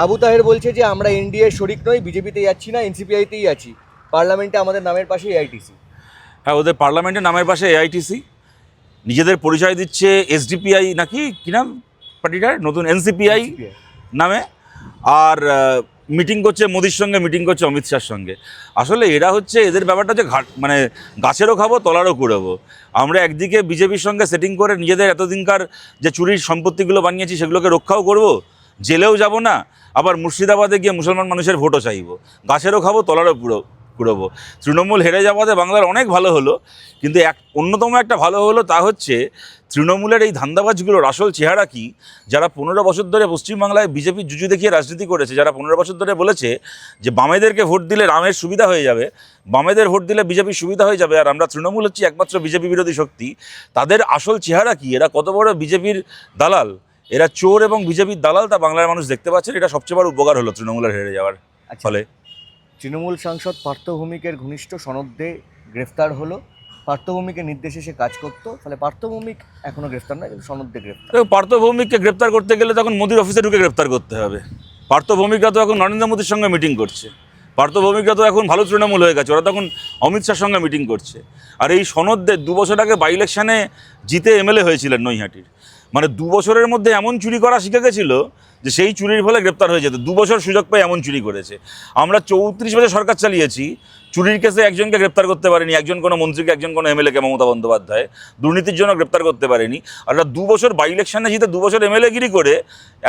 আবু তাহের বলছে যে আমরা এনডিএ শরিক নই, বিজেপিতে যাচ্ছি না, এনসিপিআইতেই আছি, পার্লামেন্টে আমাদের নামের পাশে এআইটিসি। হ্যাঁ, ওদের পার্লামেন্টের নামের পাশে এআইটিসি, নিজেদের পরিচয় দিচ্ছে এসডিপিআই নাকি কি নাম পার্টিটার, নতুন এনসিপিআই নামে। আর মিটিং করছে মোদির সঙ্গে, মিটিং করছে অমিত শাহর সঙ্গে। আসলে এরা হচ্ছে, এদের ব্যাপারটা যে মানে গাছেরও খাবো তলারও কুড়াবো। আমরা একদিকে বিজেপির সঙ্গে সেটিং করে নিজেদের এতদিনকার যে চুরির সম্পত্তিগুলো বানিয়েছি সেগুলোকে রক্ষাও করব, জেলেও যাব না, আবার মুর্শিদাবাদে গিয়ে মুসলমান মানুষের ভোটও চাইব। গাছেরও খাবো তলারও কুড়োবো। তৃণমূল হেরে যাওয়াতে বাংলার অনেক ভালো হলো, কিন্তু অন্যতম একটা ভালো হলো তা হচ্ছে তৃণমূলের এই ধান্দাবাজগুলোর আসল চেহারা কি। যারা 15 বছর ধরে পশ্চিমবাংলায় বিজেপির জুজু দেখিয়ে রাজনীতি করেছে, যারা 15 বছর ধরে বলেছে যে বামেদেরকে ভোট দিলে রামের সুবিধা হয়ে যাবে, বামেদের ভোট দিলে বিজেপির সুবিধা হয়ে যাবে, আর আমরা তৃণমূল হচ্ছি একমাত্র বিজেপি বিরোধী শক্তি, তাদের আসল চেহারা কি, এরা কত বড় বিজেপির দালাল, এরা চোর এবং বিজেপির দালাল, তা বাংলার মানুষ দেখতে পাচ্ছেন। এটা সবচেয়ে বড় উপকার হলো তৃণমূলের হেরে যাওয়ার ফলে। তৃণমূল সাংসদ পার্থ ভৌমিকের ঘনিষ্ঠ সনদে গ্রেফতার হলো। পার্থ ভৌমিকের নির্দেশে সে কাজ করতো, ফলে পার্থ ভৌমিক এখনো গ্রেফতার নয়, কিন্তু সনদে গ্রেফতার। পার্থ ভৌমিককে গ্রেপ্তার করতে গেলে তখন মোদির অফিসে ঢুকে গ্রেপ্তার করতে হবে। পার্থ ভৌমিকরা তো এখন নরেন্দ্র মোদির সঙ্গে মিটিং করছে, পার্থ ভৌমিকরা তো এখন ভালো তৃণমূল হয়ে গেছে, ওরা তখন অমিত শাহর সঙ্গে মিটিং করছে। আর এই সনদদের 2 বছর আগে বাই ইলেকশানে জিতে এমএলএ হয়েছিলেন নৈহাটির, মানে 2 বছরের মধ্যে এমন চুরি করা শিখে গেছিল যে সেই চুরির ফলে গ্রেপ্তার হয়ে যেত। 2 বছর সুযোগ পেয়ে এমন চুরি করেছে। আমরা 34 বছর সরকার চালিয়েছি, চুরির কেসে একজনকে গ্রেপ্তার করতে পারেনি, একজন কোনো মন্ত্রীকে, একজন কোনো এমএলএকে, মমতা বন্দ্যোপাধ্যায় দুর্নীতির জন্য গ্রেপ্তার করতে পারেনি। আর 2 বছর বাই ইলেকশানে জিতে 2 বছর এমএলএগিরি করে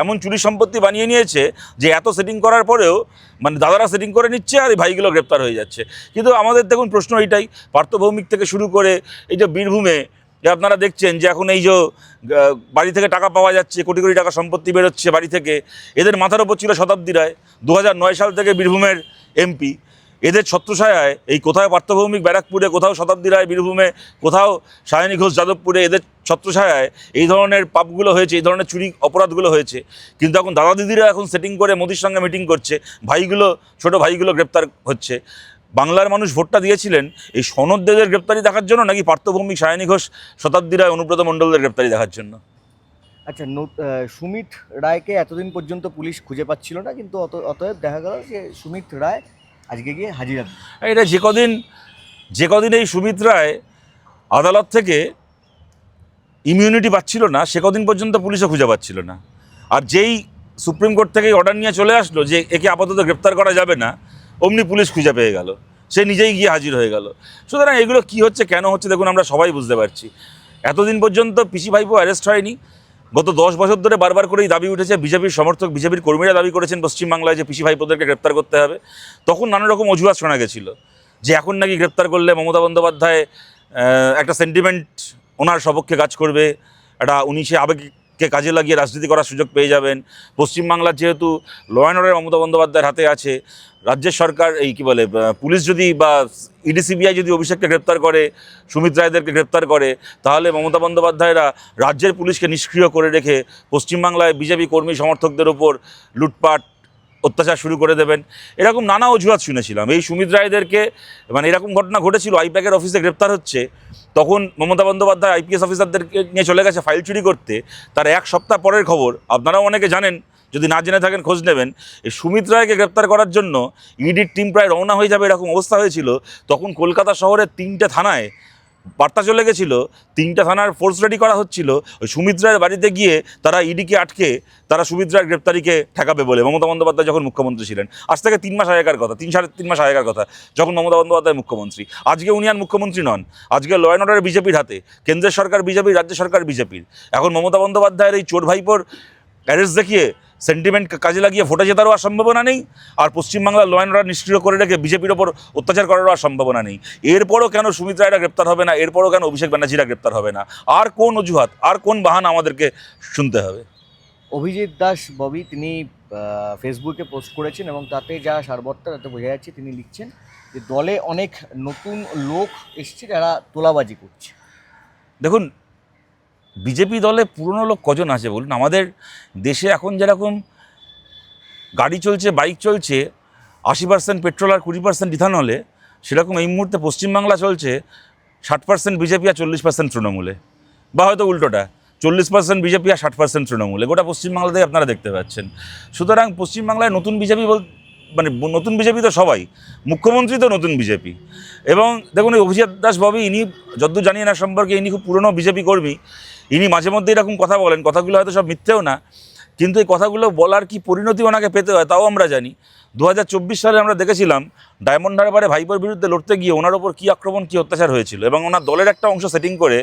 এমন চুরি সম্পত্তি বানিয়ে নিয়েছে যে এত সেটিং করার পরেও মানে দাদারা সেটিং করে নিচ্ছে আর এই ভাইগুলো গ্রেপ্তার হয়ে যাচ্ছে। কিন্তু আমাদের দেখুন প্রশ্ন এইটাই, পার্থ ভৌমিক থেকে শুরু করে এই যে বীরভূমে যে আপনারা দেখছেন যে এখন এই যে বাড়ি থেকে টাকা পাওয়া যাচ্ছে, কোটি কোটি টাকা সম্পত্তি বেরোচ্ছে বাড়ি থেকে, এদের মাথার ওপর ছিল শতাব্দী রায়, 2009 সাল থেকে বীরভূমের এমপি। এদের ছত্রছায়ায় এই কোথাও পার্থ ভৌমিক ব্যারাকপুরে, কোথাও শতাব্দী রায় বীরভূমে, কোথাও সায়নী ঘোষ যাদবপুরে, এদের ছত্রছায়ায় এই ধরনের পাপগুলো হয়েছে, এই ধরনের চুরি অপরাধগুলো হয়েছে। কিন্তু এখন দাদা দিদিরা এখন সেটিং করে মোদির সঙ্গে মিটিং করছে, ভাইগুলো, ছোট ভাইগুলো গ্রেপ্তার হচ্ছে। বাংলার মানুষ ভোটটা দিয়েছিলেন এই সনদদের গ্রেপ্তারি দেখার জন্য, নাকি পার্থ ভৌমিক, সায়নী ঘোষ, শতাব্দী রায়, অনুব্রত মণ্ডলদের গ্রেপ্তারি দেখার জন্য? আচ্ছা, সুমিত রায়কে এতদিন পর্যন্ত পুলিশ খুঁজে পাচ্ছিল না, কিন্তু অতএব দেখা গেল যে সুমিত রায় আজকে গিয়ে হাজিরা। এটা যে কদিন এই সুমিত রায় আদালত থেকে ইমিউনিটি পাচ্ছিল না, সে কদিন পর্যন্ত পুলিশও খুঁজে পাচ্ছিল না। আর যেই সুপ্রিম কোর্ট থেকে অর্ডার নিয়ে চলে আসলো যে একে আপাতত গ্রেপ্তার করা যাবে না, অমনি পুলিশ খুঁজে পেয়ে গেল, সে নিজেই গিয়ে হাজির হয়ে গেল। সুতরাং এগুলো কী হচ্ছে, কেন হচ্ছে, দেখুন আমরা সবাই বুঝতে পারছি। এতদিন পর্যন্ত পিসি ভাইপো অ্যারেস্ট হয়নি। গত 10 বছর ধরে বারবার করেই দাবি উঠেছে, বিজেপির সমর্থক, বিজেপির কর্মীরা দাবি করেছেন পশ্চিমবাংলায় যে পিসি ভাইপোদেরকে গ্রেপ্তার করতে হবে। তখন নানা রকম অজুহাত শোনা গেছিলো যে এখন নাকি গ্রেপ্তার করলে মমতা বন্দ্যোপাধ্যায় একটা সেন্টিমেন্ট ওনার সপক্ষে কাজ করবে, উনি সে আবেগকে কাজে লাগিয়ে রাজনীতি করার সুযোগ পেয়ে যাবেন। পশ্চিমবাংলার যেহেতু ল অ্যান্ড অর্ডার মমতা বন্দ্যোপাধ্যায়ের হাতে আছে, রাজ্যের সরকার এই কী বলে পুলিশ যদি বা ইডি সিবিআই যদি অভিষেককে গ্রেপ্তার করে, সুমিত রায়দেরকে গ্রেপ্তার করে, তাহলে মমতা বন্দ্যোপাধ্যায়রা রাজ্যের পুলিশকে নিষ্ক্রিয় করে রেখে পশ্চিমবাংলায় বিজেপি কর্মী সমর্থকদের ওপর লুটপাট অত্যাচার শুরু করে দেবেন। এরকম নানা অজুহাত শুনেছিলাম। এই সুমিত রায়দেরকে মানে এরকম ঘটনা ঘটেছিল, আইপ্যাকের অফিসে গ্রেপ্তার হচ্ছে, তখন মমতা বন্দ্যোপাধ্যায় আইপিএস অফিসারদেরকে নিয়ে চলে গেছে ফাইল চুরি করতে। তার 1 সপ্তাহ পরের খবর, আপনারাও অনেকে জানেন, যদি না জেনে থাকেন খোঁজ নেবেন, এই সুমিত রায়কে গ্রেপ্তার করার জন্য ইডির টিম প্রায় রওনা হয়ে যাবে এরকম অবস্থা হয়েছিল। তখন কলকাতা শহরের 3টে থানায় বার্তা চলে গেছিলো, 3টে থানার ফোর্স রেডি করা হচ্ছিল ওই সুমিত রায়ের বাড়িতে গিয়ে তারা ইডিকে আটকে তারা সুমিত রায়ের গ্রেপ্তারিকে ঠেকাবে বলে। মমতা বন্দ্যোপাধ্যায় যখন মুখ্যমন্ত্রী ছিলেন, আজ থেকে 3 মাস আগেকার কথা, 3-3.5 মাস আগেকার কথা, যখন মমতা বন্দ্যোপাধ্যায় মুখ্যমন্ত্রী। আজকে উনি আর মুখ্যমন্ত্রী নন, আজকে ল অ্যান্ড অর্ডার বিজেপির হাতে, কেন্দ্রের সরকার বিজেপির, রাজ্য সরকার বিজেপির। এখন মমতা বন্দ্যোপাধ্যায়ের এই চোর ভাইপোর অ্যারেস্ট দেখিয়ে সেন্টিমেন্ট কাজে লাগিয়ে ভোটে জেতারও আর সম্ভাবনা নেই, আর পশ্চিমবাংলার ল অ্যান্ড অর্ডার নিষ্ক্রিয় করে রেখে বিজেপির ওপর অত্যাচার করারও আর সম্ভাবনা নেই। এরপরও কেন সুমিত রায়রা গ্রেপ্তার হবে না, এরপরও কেন অভিষেক ব্যানার্জিরা গ্রেপ্তার হবে না? আর কোন অজুহাত, আর কোন বাহানা আমাদেরকে শুনতে হবে? অভিজিৎ দাস ববি তিনি ফেসবুকে পোস্ট করেছেন, এবং তাতে যা সারবত্তা তাতে বোঝা যাচ্ছে তিনি লিখছেন যে দলে অনেক নতুন লোক এসছে যারা তোলাবাজি করছে। দেখুন, বিজেপি দলে পুরনো লোক কজন আছে বলুন? আমাদের দেশে এখন যেরকম গাড়ি চলছে, বাইক চলছে 80% পেট্রোল আর 20% ইথানলে, সেরকম এই মুহূর্তে পশ্চিমবাংলা চলছে 60% বিজেপি আর 40% তৃণমূলে, বা হয়তো উল্টোটা 40% বিজেপি আর 60% তৃণমূল, গোটা পশ্চিমবাংলাতেই আপনারা দেখতে পাচ্ছেন। সুতরাং পশ্চিমবাংলায় নতুন বিজেপি মানে নতুন বিজেপি তো সবাই, মুখ্যমন্ত্রী তো নতুন বিজেপি। এবং দেখুন এই অভিজিৎ দাস ববি, ইনি যদ্দূর জানি না সম্পর্কে, ইনি খুব পুরনো বিজেপি কর্মী। ইনি মাঝে মধ্যে এরকম কথা বলেন, কথাগুলো হয়তো সব মিথ্যেও না, কিন্তু এই কথাগুলো বলার কি পরিণতি ওনাকে পেতে হয় তাও আমরা জানি। 2024 সালে আমরা দেখেছিলাম ডায়মন্ড হারবারে ভাইপোর বিরুদ্ধে লড়তে গিয়ে ওনার ওপর কী আক্রমণ, কী অত্যাচার হয়েছিল, এবং ওনার দলের একটা অংশ সেটিং করে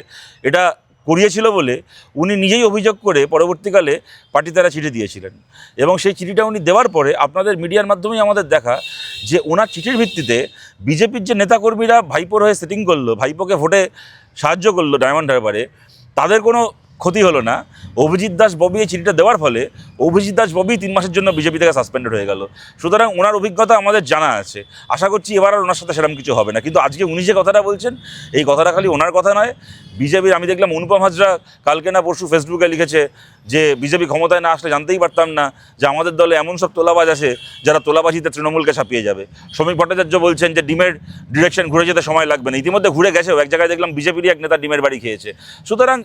এটা করিয়েছিল বলে উনি নিজেই অভিযোগ করে পরবর্তীকালে পার্টিতে তারা চিঠি দিয়েছিলেন। এবং সেই চিঠিটা উনি দেওয়ার পরে আপনাদের মিডিয়ার মাধ্যমেই আমাদের দেখা যে ওনার চিঠির ভিত্তিতে বিজেপির যে নেতাকর্মীরা ভাইপোর হয়ে সেটিং করলো, ভাইপোকে ভোটে সাহায্য করলো ডায়মন্ড হারবারে, তাদের কোনো ক্ষতি হলো না। অভিজিৎ দাস ববি এই চিঠিটা দেওয়ার ফলে অভিজিৎ দাস ববি 3 মাসের জন্য বিজেপি থেকে সাসপেন্ডেড হয়ে গেল। সুতরাং ওনার অভিজ্ঞতা আমাদের জানা আছে, আশা করছি এবার আর ওনার সাথে সেরকম কিছু হবে না। কিন্তু আজকে উনি যে কথাটা বলছেন, এই কথাটা খালি ওনার কথা নয়, বিজেপির, আমি দেখলাম অনুপম হাজরা কালকে না পরশু ফেসবুকে লিখেছে যে বিজেপি ক্ষমতায় না আসলে জানতেই পারতাম না যে আমাদের দলে এমন সব তোলাবাজ আছে যারা তোলাবাজিতে তৃণমূলকে ছাপিয়ে যাবে। শ্রমিক ভট্টাচার্য বলছেন যে ডিমের ডিরেকশন ঘুরে যেতে সময় লাগবে না, ইতিমধ্যে ঘুরে গেছেও, এক জায়গায় দেখলাম বিজেপিরই এক নেতা ডিমের বাড়ি খেয়েছে। সুতরাং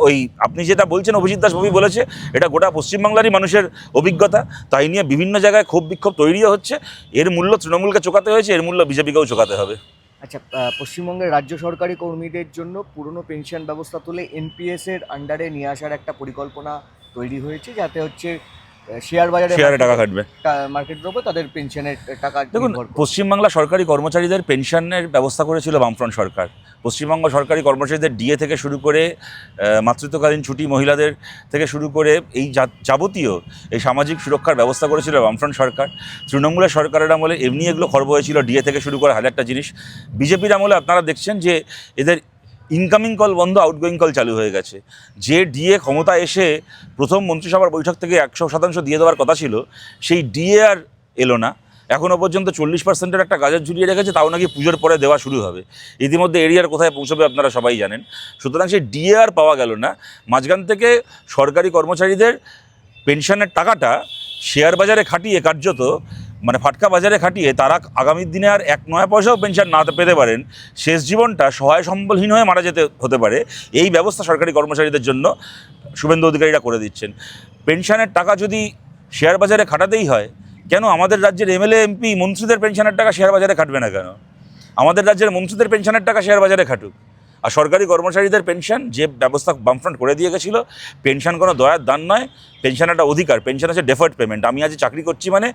ওই আপনি যেটা বলছেন অভিজিৎ দাস ববি বলেছে, এটা গোটা পশ্চিমবাংলারই মানুষের অভিজ্ঞতা, তাই নিয়ে বিভিন্ন জায়গায় ক্ষোভ বিক্ষোভ তৈরিও হচ্ছে। এর মূল্য তৃণমূলকে চোকাতে হয়েছে, এর মূল্য বিজেপিকেও চোকাতে হবে। আচ্ছা, পশ্চিমবঙ্গের রাজ্য সরকারি কর্মীদের জন্য পুরনো পেনশন ব্যবস্থা তুলে এনপিএস এর আন্ডারে নিয়ে আসার একটা পরিকল্পনা তৈরি হয়েছে, যাতে হচ্ছে শেয়ারে টাকা কাটবে, মার্কেট দ্রব্য তাদের পেনশনের টাকা। দেখুন পশ্চিমবাংলা সরকারি কর্মচারীদের পেনশনের ব্যবস্থা করেছিল বামফ্রন্ট সরকার। পশ্চিমবঙ্গ সরকারি কর্মচারীদের ডিএ থেকে শুরু করে মাতৃত্বকালীন ছুটি মহিলাদের থেকে শুরু করে এই যাবতীয় এই সামাজিক সুরক্ষার ব্যবস্থা করেছিল বামফ্রন্ট সরকার। তৃণমূলের সরকারের আমলে এমনি এগুলো খর্ব হয়েছিল, ডিএ থেকে শুরু করে হাজারটা জিনিস। বিজেপির আমলে আপনারা দেখছেন যে এদের ইনকামিং কল বন্ধ, আউটগোয়িং কল চালু হয়ে গেছে। যে ডিএ ক্ষমতা এসে প্রথম মন্ত্রিসভার বৈঠক থেকে 100% দিয়ে দেওয়ার কথা ছিল, সেই ডিএ আর এলো না। এখনও পর্যন্ত 40%-এর একটা গাজর ঝুলিয়ে রেখেছে, তাও নাকি পুজোর পরে দেওয়া শুরু হবে। ইতিমধ্যে এরিয়ার কোথায় পৌঁছবে আপনারা সবাই জানেন। সুতরাং সেই ডিএ আর পাওয়া গেল না। মাঝখান থেকে সরকারি কর্মচারীদের পেনশনের টাকাটা শেয়ার বাজারে খাটিয়ে, কার্যত মানে ফাটকা বাজারে খাটিয়ে তারা আগামী দিনে আর 1 পয়সাও পেনশন না পেতে পারেন, শেষ জীবনটা সহায় সম্বলহীন হয়ে মারা যেতে হতে পারে, এই ব্যবস্থা সরকারি কর্মচারীদের জন্য শুভেন্দু অধিকারীরা করে দিচ্ছেন। পেনশনের টাকা যদি শেয়ার বাজারে খাটাতেই হয়, কেন আমাদের রাজ্যের এমএলএ এমপি মন্ত্রীদের পেনশনের টাকা শেয়ার বাজারে খাটবে না কেন? আমাদের রাজ্যের মন্ত্রীদের পেনশনের টাকা শেয়ার বাজারে খাটুক। আর সরকারি কর্মচারীদের পেনশন যে ব্যবস্থা বামফ্রন্ট করে দিয়ে গেছিলো, পেনশন কোনো দয়ার দান নয়, পেনশন একটা অধিকার, পেনশন আছে ডেফার্ড পেমেন্ট। আমি আজ চাকরি করছি মানে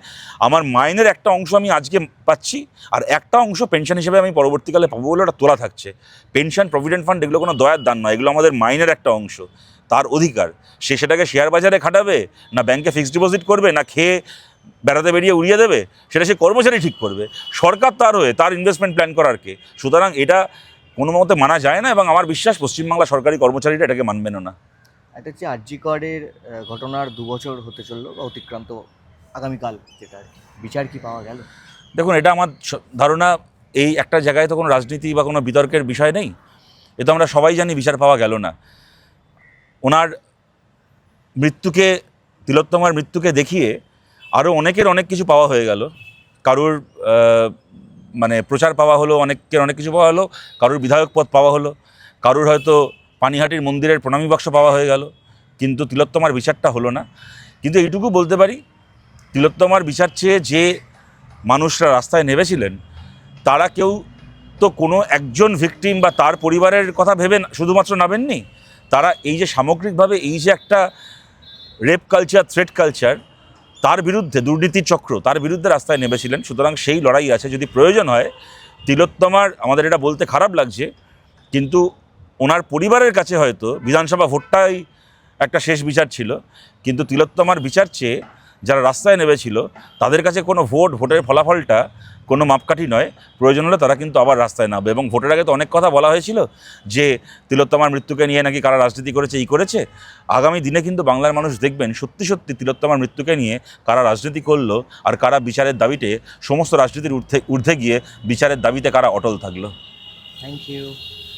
আমার মাইনের একটা অংশ আমি আজকে পাচ্ছি, আর একটা অংশ পেনশন হিসেবে আমি পরবর্তীকালে পাবো বলে ওটা তোলা থাকছে। পেনশন, প্রভিডেন্ট ফান্ড এগুলো কোনো দয়ার দান নয়, এগুলো আমাদের মাইনের একটা অংশ, তার অধিকার। সে সেটাকে শেয়ার বাজারে খাটাবে, না ব্যাংকে ফিক্সড ডিপোজিট করবে, না খেয়ে বেড়াতে বেরিয়ে উড়িয়ে দেবে, সেটা সে কর্মচারী ঠিক করবে। সরকার তার হয়ে তার ইনভেস্টমেন্ট প্ল্যান করার কে? সুতরাং এটা কোনো মতে মানা যায় না, এবং আমার বিশ্বাস পশ্চিমবাংলা সরকারি কর্মচারীরা এটাকে মানবেনও না। এটা হচ্ছে আর.জি. করের ঘটনার 2 বছর হতে চললো বা অতিক্রান্ত আগামীকাল, যেটা বিচার কি পাওয়া গেল? দেখুন, এটা আমার ধারণা এই একটা জায়গায় তো কোনো রাজনীতি বা কোনো বিতর্কের বিষয় নেই, এ তো আমরা সবাই জানি বিচার পাওয়া গেল না। ওনার মৃত্যুকে, তিলোত্তমার মৃত্যুকে দেখিয়ে আরও অনেকের অনেক কিছু পাওয়া হয়ে গেল। কারুর মানে প্রচার পাওয়া হলো, অনেকের অনেক কিছু পাওয়া হলো, কারুর বিধায়ক পদ পাওয়া হলো, কারুর হয়তো পানিহাটির মন্দিরের প্রণামী বাক্স পাওয়া হয়ে গেল, কিন্তু তিলোত্তমার বিচারটা হলো না। কিন্তু এইটুকু বলতে পারি, তিলোত্তমার বিচার চেয়ে যে মানুষরা রাস্তায় নেমেছিলেন, তারা কেউ তো কোনো একজন ভিকটিম বা তার পরিবারের কথা ভেবে শুধুমাত্র নামেননি, তারা এই যে সামগ্রিকভাবে এই যে একটা রেপ কালচার, থ্রেট কালচার, তার বিরুদ্ধে, দুর্নীতির চক্র, তার বিরুদ্ধে রাস্তায় নেমেছিলেন। সুতরাং সেই লড়াই আছে। যদি প্রয়োজন হয় তিলোত্তমার, আমাদের এটা বলতে খারাপ লাগছে, কিন্তু ওনার পরিবারের কাছে হয়তো বিধানসভা ভোটটাই একটা শেষ বিচার ছিল, কিন্তু তিলোত্তমার বিচার চেয়ে যারা রাস্তায় নেমেছিল তাদের কাছে কোনো ভোটের ফলাফলটা কোনো মাপকাঠি নয়। প্রয়োজন হলে তারা কিন্তু আবার রাস্তায় নামবে। এবং ভোটের আগে তো অনেক কথা বলা হয়েছিল যে তিলোত্তমার মৃত্যুকে নিয়ে নাকি কারা রাজনীতি করেছে, এই করেছে। আগামী দিনে কিন্তু বাংলার মানুষ দেখবেন সত্যি সত্যি তিলোত্তমার মৃত্যুকে নিয়ে কারা রাজনীতি করলো, আর কারা বিচারের দাবিতে, সমস্ত রাজনীতির ঊর্ধ্বে গিয়ে বিচারের দাবিতে কারা অটল থাকলো। Thank you.